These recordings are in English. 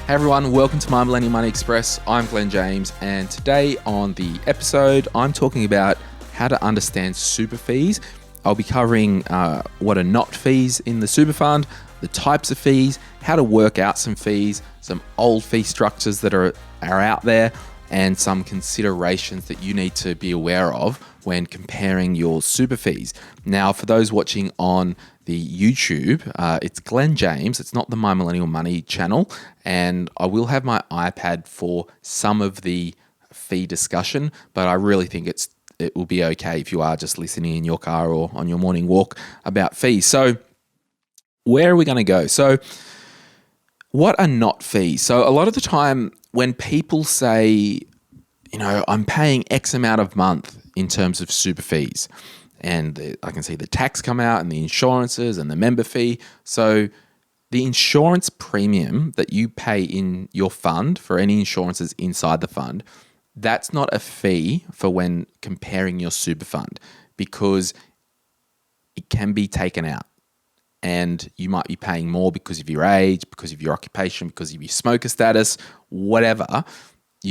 Hey everyone, welcome to My Millennial Money Express. I'm Glen James, and today on the episode, I'm talking about how to understand super fees. I'll be covering what are not fees in the super fund, the types of fees, how to work out some fees, some old fee structures that are out there, and some considerations that you need to be aware of when comparing your super fees. Now, for those watching on the YouTube, it's Glen James. It's not the My Millennial Money channel, and I will have my iPad for some of the fee discussion, but I really think it will be okay if you are just listening in your car or on your morning walk about fees. So where are we going to go? So what are not fees? So a lot of the time when people say, I'm paying X amount of month in terms of super fees, and I can see the tax come out and the insurances and the member fee. So the insurance premium that you pay in your fund for any insurances inside the fund, that's not a fee for when comparing your super fund, because it can be taken out. And you might be paying more because of your age, because of your occupation, because of your smoker status, whatever.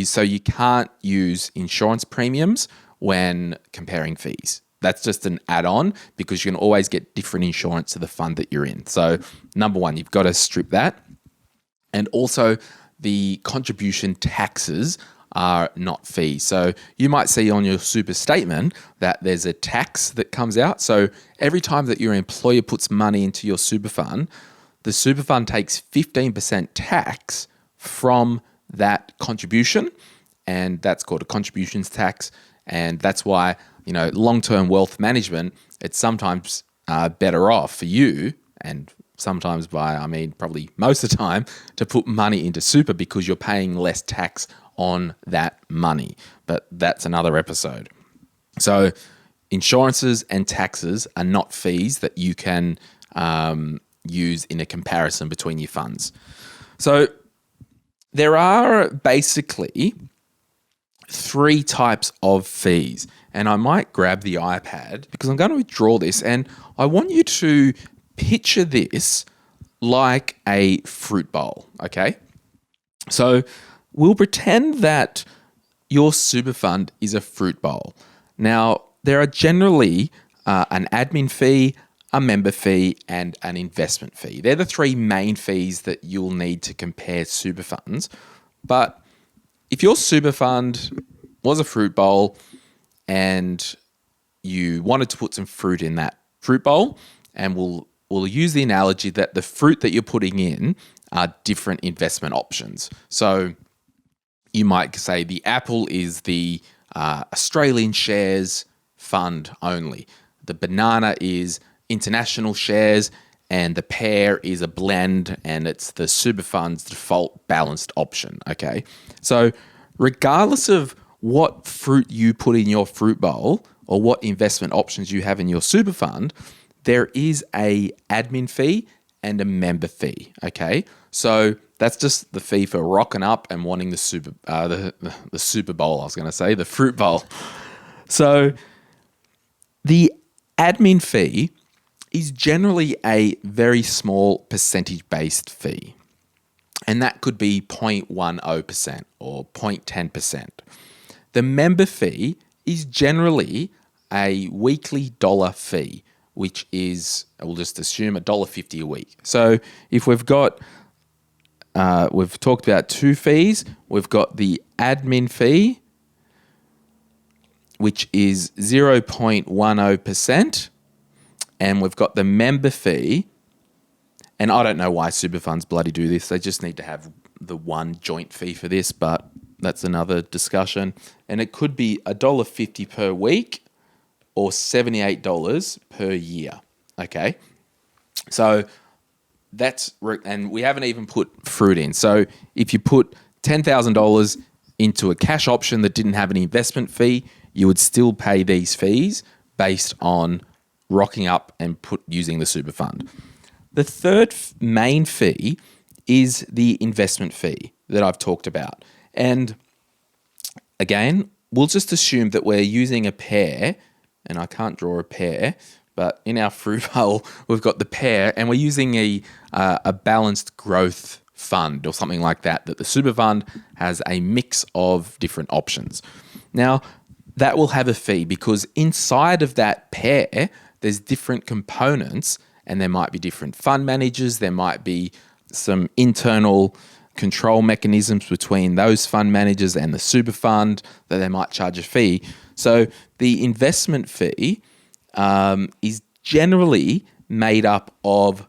So you can't use insurance premiums when comparing fees. That's just an add-on because you can always get different insurance to the fund that you're in. So number one, you've got to strip that. And also the contribution taxes are not fees. So you might see on your super statement that there's a tax that comes out. So every time that your employer puts money into your super fund, the super fund takes 15% tax from that contribution, and that's called a contributions tax. And that's why, long-term wealth management, it's sometimes better off for you, and sometimes probably most of the time, to put money into super because you're paying less tax on that money. But that's another episode. So insurances and taxes are not fees that you can use in a comparison between your funds. So there are basically three types of fees. And I might grab the iPad because I'm going to draw this, and I want you to picture this like a fruit bowl, okay? So we'll pretend that your super fund is a fruit bowl. Now, there are generally an admin fee, a member fee, and an investment fee. They're the three main fees that you'll need to compare super funds. But if your super fund was a fruit bowl and you wanted to put some fruit in that fruit bowl, and we'll use the analogy that the fruit that you're putting in are different investment options. So you might say the apple is the Australian shares fund only. The banana is international shares, and the pear is a blend, and it's the super fund's default balanced option, okay? So regardless of what fruit you put in your fruit bowl or what investment options you have in your super fund, there is a admin fee and a member fee, okay? So that's just the fee for rocking up and wanting the super bowl, the fruit bowl. So the admin fee is generally a very small percentage-based fee, and that could be 0.10% or 0.10%. The member fee is generally a weekly dollar fee, which is, we'll just assume, $1.50 a week. So if we've talked about two fees. We've got the admin fee, which is 0.10%, and we've got the member fee. And I don't know why super funds bloody do this. They just need to have the one joint fee for this, but that's another discussion. And it could be $1.50 per week or $78 per year, okay? So and we haven't even put fruit in. So if you put $10,000 into a cash option that didn't have an investment fee, you would still pay these fees based on rocking up and using the super fund. The third main fee is the investment fee that I've talked about. And again, we'll just assume that we're using a pear, and I can't draw a pear, but in our fruit bowl, we've got the pear, and we're using a balanced growth fund or something like that the super fund has a mix of different options. Now, that will have a fee because inside of that pair, there's different components and there might be different fund managers. There might be some internal control mechanisms between those fund managers and the super fund that they might charge a fee. So the investment fee is generally made up of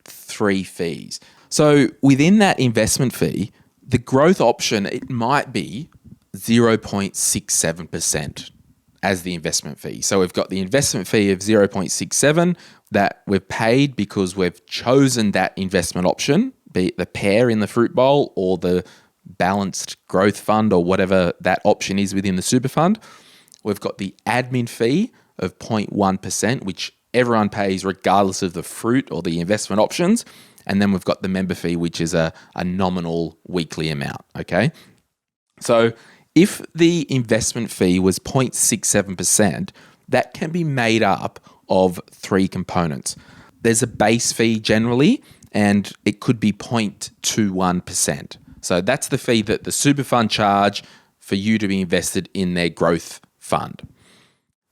3 fees. So within that investment fee, the growth option, it might be 0.67% as the investment fee. So we've got the investment fee of 0.67 that we've paid because we've chosen that investment option, be it the pair in the fruit bowl or the balanced growth fund or whatever that option is within the super fund. We've got the admin fee of 0.1%, which everyone pays regardless of the fruit or the investment options. And then we've got the member fee, which is a nominal weekly amount, okay? So if the investment fee was 0.67%, that can be made up of 3 components. There's a base fee generally, and it could be 0.21%. So that's the fee that the super fund charge for you to be invested in their growth fund.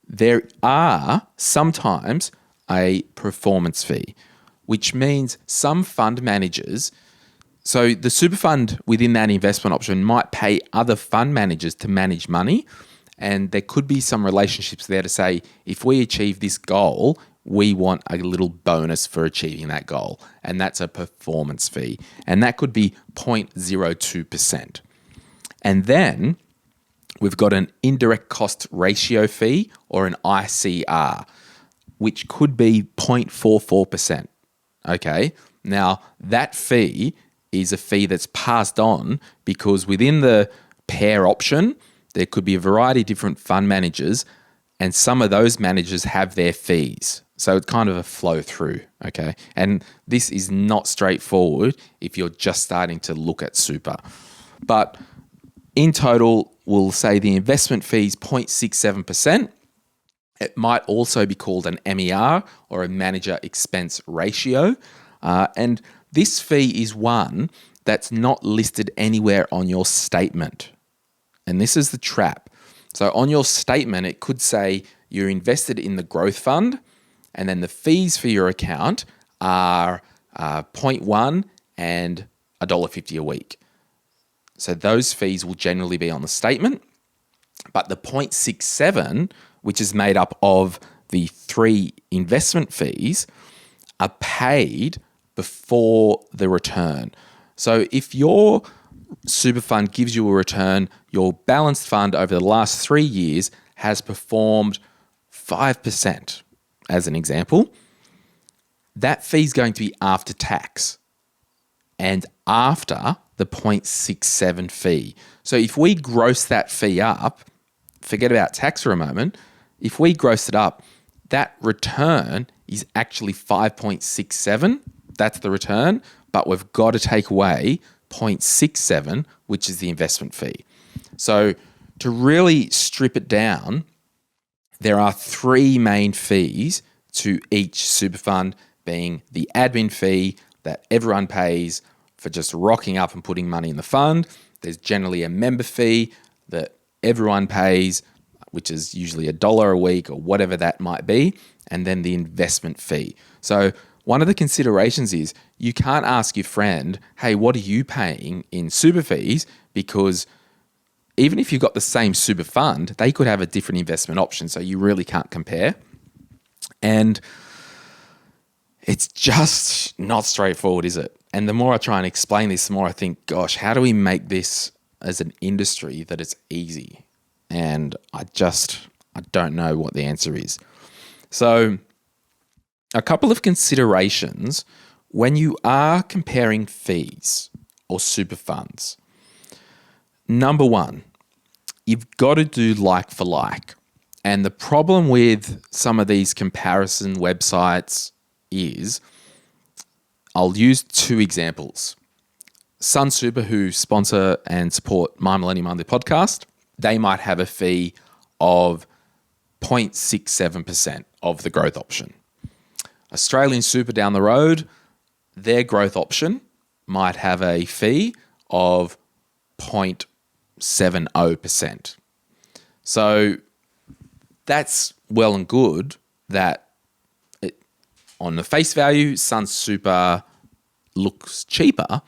There are sometimes a performance fee, which means some fund managers, so the super fund within that investment option might pay other fund managers to manage money, and there could be some relationships there to say, if we achieve this goal, we want a little bonus for achieving that goal, and that's a performance fee, and that could be 0.02%. And then we've got an indirect cost ratio fee or an ICR, which could be 0.44%. Okay, now that fee is a fee that's passed on because within the pair option, there could be a variety of different fund managers, and some of those managers have their fees. So it's kind of a flow through, okay? And this is not straightforward if you're just starting to look at super. But in total, we'll say the investment fee is 0.67%. It might also be called an MER or a manager expense ratio. And this fee is one that's not listed anywhere on your statement. And this is the trap. So on your statement, it could say you're invested in the growth fund, and then the fees for your account are 0.1 and $1.50 a week. So those fees will generally be on the statement. But the 0.67, which is made up of the 3 investment fees, are paid before the return. So if your super fund gives you a return, your balanced fund over the last 3 years has performed 5%, as an example, that fee is going to be after tax and after the 0.67 fee. So if we gross that fee up, forget about tax for a moment, if we gross it up, that return is actually 5.67. That's the return, but we've got to take away 0.67, which is the investment fee. So to really strip it down, there are 3 main fees to each super fund, being the admin fee that everyone pays for just rocking up and putting money in the fund. There's generally a member fee that everyone pays, which is usually $1 a week or whatever that might be, and then the investment fee. So one of the considerations is you can't ask your friend, hey, what are you paying in super fees? Because even if you've got the same super fund, they could have a different investment option, so you really can't compare. And it's just not straightforward, is it? And the more I try and explain this, the more I think, gosh, how do we make this as an industry that it's easy? And I don't know what the answer is. So a couple of considerations when you are comparing fees or super funds. Number one, you've got to do like for like. And the problem with some of these comparison websites is, I'll use 2 examples. Sun Super, who sponsor and support My Millennium Monthly podcast, they might have a fee of 0.67% of the growth option. Australian Super down the road, their growth option might have a fee of 0.70%. So that's well and good that on the face value, Sun Super looks cheaper,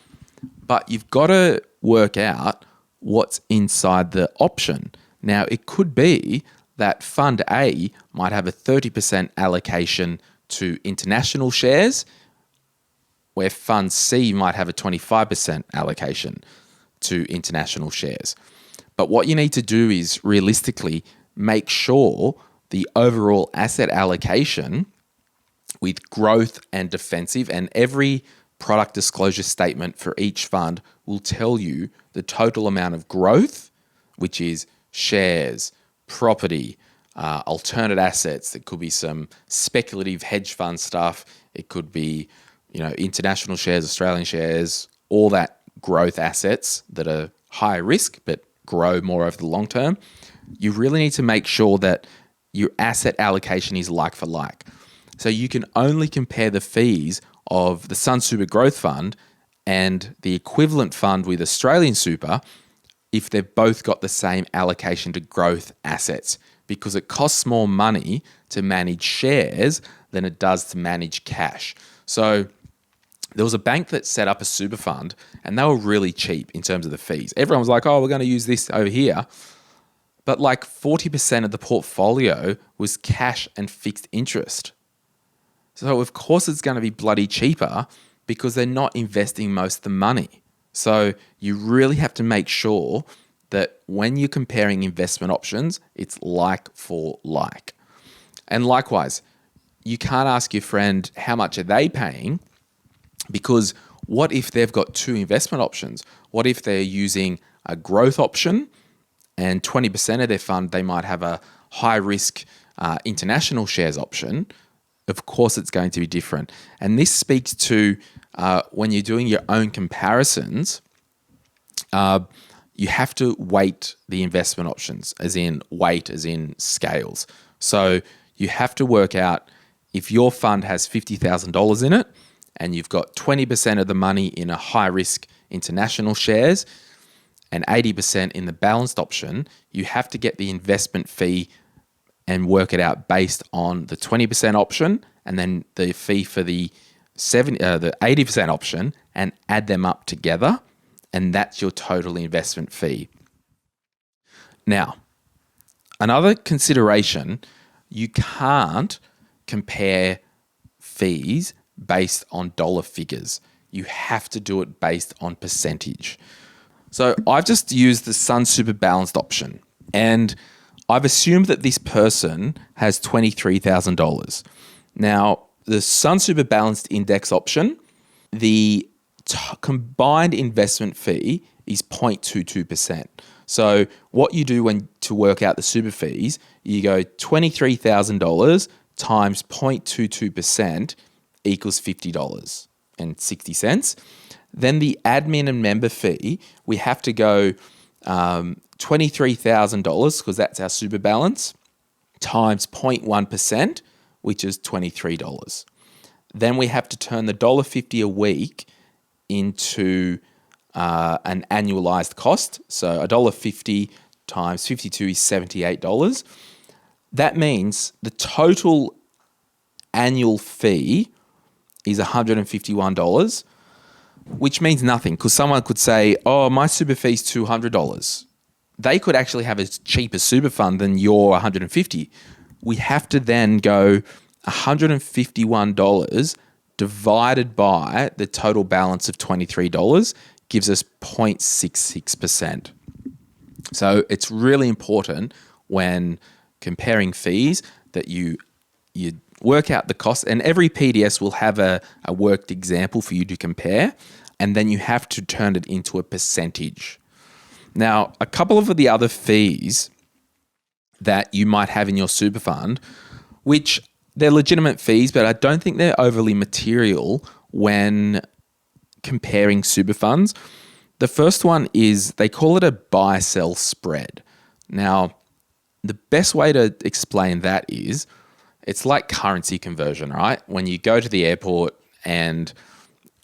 but you've got to work out what's inside the option. Now, it could be that Fund A might have a 30% allocation to international shares, where Fund C might have a 25% allocation to international shares. But what you need to do is realistically make sure the overall asset allocation with growth and defensive, and every product disclosure statement for each fund will tell you the total amount of growth, which is shares, property, alternate assets. It could be some speculative hedge fund stuff. It could be, international shares, Australian shares, all that growth assets that are high risk but grow more over the long term. You really need to make sure that your asset allocation is like for like. So you can only compare the fees of the Sun Super Growth Fund and the equivalent fund with Australian Super if they've both got the same allocation to growth assets, because it costs more money to manage shares than it does to manage cash. So there was a bank that set up a super fund and they were really cheap in terms of the fees. Everyone was like, oh, we're going to use this over here. But like 40% of the portfolio was cash and fixed interest. So of course it's going to be bloody cheaper because they're not investing most of the money. So you really have to make sure that when you're comparing investment options, it's like for like. And likewise, you can't ask your friend how much are they paying, because what if they've got two investment options? What if they're using a growth option and 20% of their fund, they might have a high risk international shares option? Of course, it's going to be different. And this speaks to when you're doing your own comparisons, you have to weight the investment options, as in scales. So you have to work out if your fund has $50,000 in it and you've got 20% of the money in a high risk international shares and 80% in the balanced option, you have to get the investment fee and work it out based on the 20% option and then the fee for the 80% option, and add them up together, and that's your total investment fee. Now, another consideration, you can't compare fees based on dollar figures. You have to do it based on percentage. So I've just used the Sun Super Balanced option, and I've assumed that this person has $23,000. Now, the Sun Super Balanced Index option, the combined investment fee is 0.22%. So what you do to work out the super fees, you go $23,000 times 0.22% equals $50.60. Then the admin and member fee, we have to go $23,000, because that's our super balance, times 0.1%, which is $23. Then we have to turn the $1.50 a week into an annualized cost. So $1.50 times 52 is $78. That means the total annual fee is $151, which means nothing, because someone could say, oh, my super fee is $200. They could actually have a cheaper super fund than your $150. We have to then go $151 divided by the total balance of $23 gives us 0.66%. So it's really important when comparing fees that you work out the cost, and every PDS will have a worked example for you to compare, and then you have to turn it into a percentage. Now, a couple of the other fees that you might have in your super fund, which they're legitimate fees, but I don't think they're overly material when comparing super funds. The first one is they call it a buy-sell spread. Now, the best way to explain that is it's like currency conversion, right? When you go to the airport and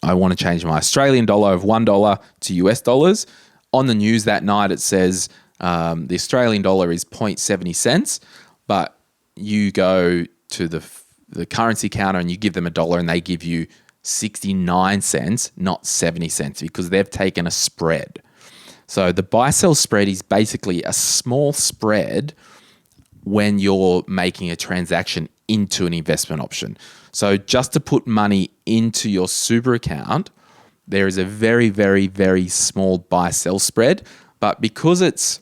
I want to change my Australian dollar of $1 to US dollars. On the news that night, it says the Australian dollar is 0.70 cents, but you go to the currency counter and you give them $1 and they give you 69 cents, not 70 cents, because they've taken a spread. So the buy-sell spread is basically a small spread when you're making a transaction into an investment option. So just to put money into your super account, there is a very, very, very small buy-sell spread. But because it's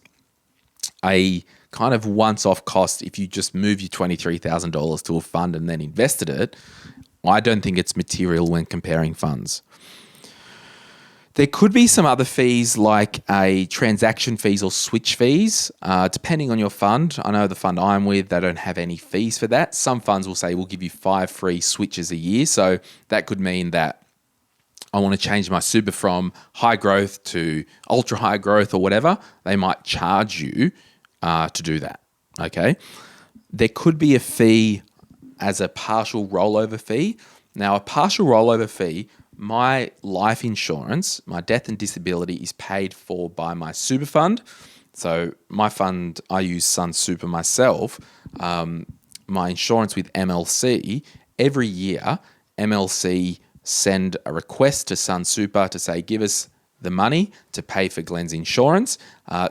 a kind of once-off cost, if you just move your $23,000 to a fund and then invested it, I don't think it's material when comparing funds. There could be some other fees like a transaction fees or switch fees, depending on your fund. I know the fund I'm with, they don't have any fees for that. Some funds will say we'll give you 5 free switches a year. So that could mean that I want to change my super from high growth to ultra high growth or whatever. They might charge you to do that. Okay. There could be a fee as a partial rollover fee. Now, a partial rollover fee, my life insurance, my death and disability is paid for by my super fund. So my fund, I use Sun Super myself. My insurance with MLC, every year, MLC send a request to Sun Super to say, give us the money to pay for Glen's insurance.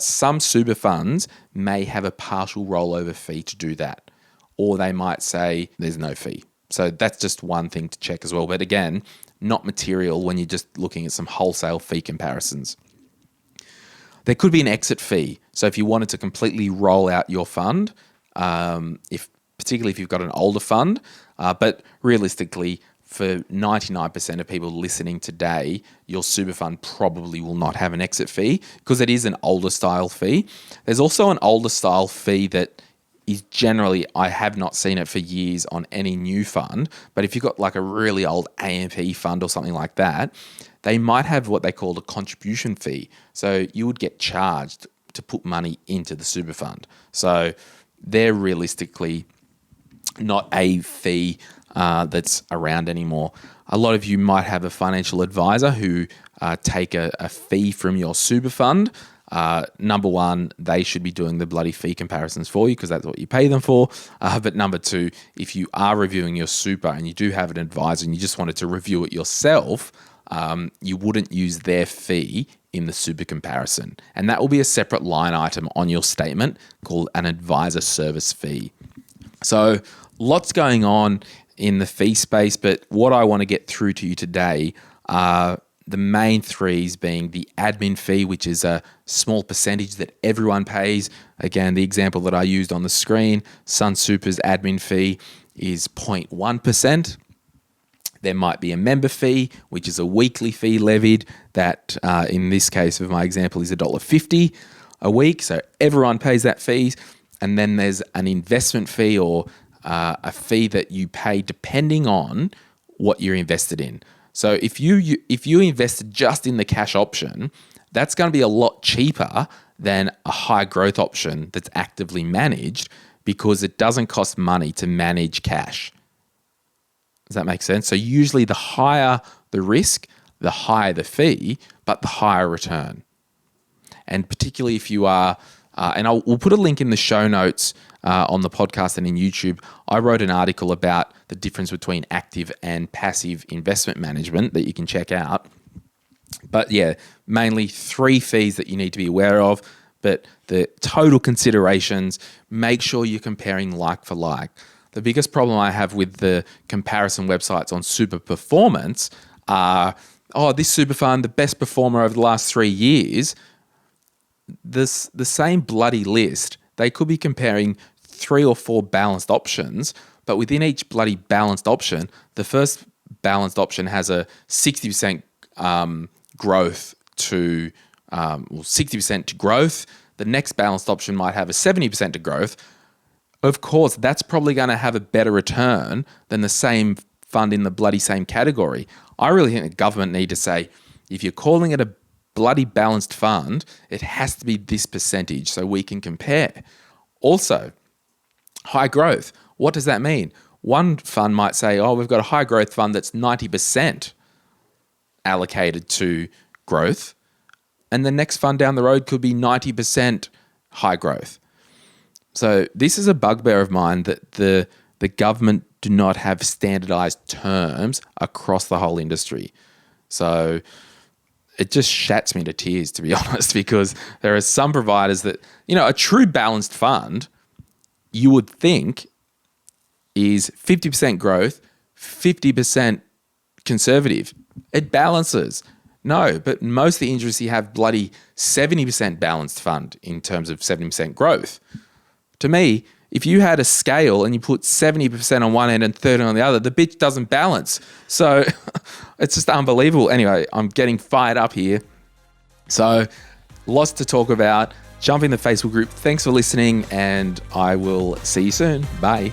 Some super funds may have a partial rollover fee to do that, or they might say there's no fee. So that's just one thing to check as well. But again, not material when you're just looking at some wholesale fee comparisons. There could be an exit fee. So if you wanted to completely roll out your fund, particularly if you've got an older fund, but realistically, for 99% of people listening today, your super fund probably will not have an exit fee because it is an older style fee. There's also an older style fee that is generally, I have not seen it for years on any new fund, but if you've got like a really old AMP fund or something like that, they might have what they call a contribution fee. So you would get charged to put money into the super fund. So they're realistically not a fee that's around anymore. A lot of you might have a financial advisor who take a fee from your super fund. Number one, they should be doing the bloody fee comparisons for you because that's what you pay them for. But number two, if you are reviewing your super and you do have an advisor and you just wanted to review it yourself, you wouldn't use their fee in the super comparison. And that will be a separate line item on your statement called an advisor service fee. So lots going on in the fee space, but what I want to get through to you today are the main threes being the admin fee, which is a small percentage that everyone pays. Again, the example that I used on the screen, Sun Super's admin fee is 0.1%. There might be a member fee, which is a weekly fee levied that in this case of my example is $1.50 a week. So everyone pays that fee. And then there's an investment fee or a fee that you pay depending on what you're invested in. So if you invested just in the cash option, that's going to be a lot cheaper than a high growth option that's actively managed because it doesn't cost money to manage cash. Does that make sense? So usually the higher the risk, the higher the fee, but the higher return. And particularly if you are, we'll put a link in the show notes on the podcast and in YouTube. I wrote an article about the difference between active and passive investment management that you can check out. But yeah, mainly 3 fees that you need to be aware of. But the total considerations, make sure you're comparing like for like. The biggest problem I have with the comparison websites on super performance are, this super fund, the best performer over the last 3 years. The same bloody list, they could be comparing 3 or 4 balanced options, but within each bloody balanced option, the first balanced option has a 60% growth to 60% to growth. The next balanced option might have a 70% to growth. Of course, that's probably going to have a better return than the same fund in the bloody same category. I really think the government need to say, if you're calling it a bloody balanced fund, it has to be this percentage so we can compare. Also, high growth. What does that mean? One fund might say, we've got a high growth fund that's 90%. allocated to growth, and the next fund down the road could be 90% high growth. So this is a bugbear of mine, that the government do not have standardized terms across the whole industry. So it just shats me to tears, to be honest, because there are some providers that, a true balanced fund, you would think, is 50% growth, 50% conservative. It balances. No, but most of the industry have bloody 70% balanced fund in terms of 70% growth. To me, if you had a scale and you put 70% on one end and 30 on the other, the bitch doesn't balance. So it's just unbelievable. Anyway, I'm getting fired up here. So lots to talk about. Jump in the Facebook group. Thanks for listening, and I will see you soon. Bye.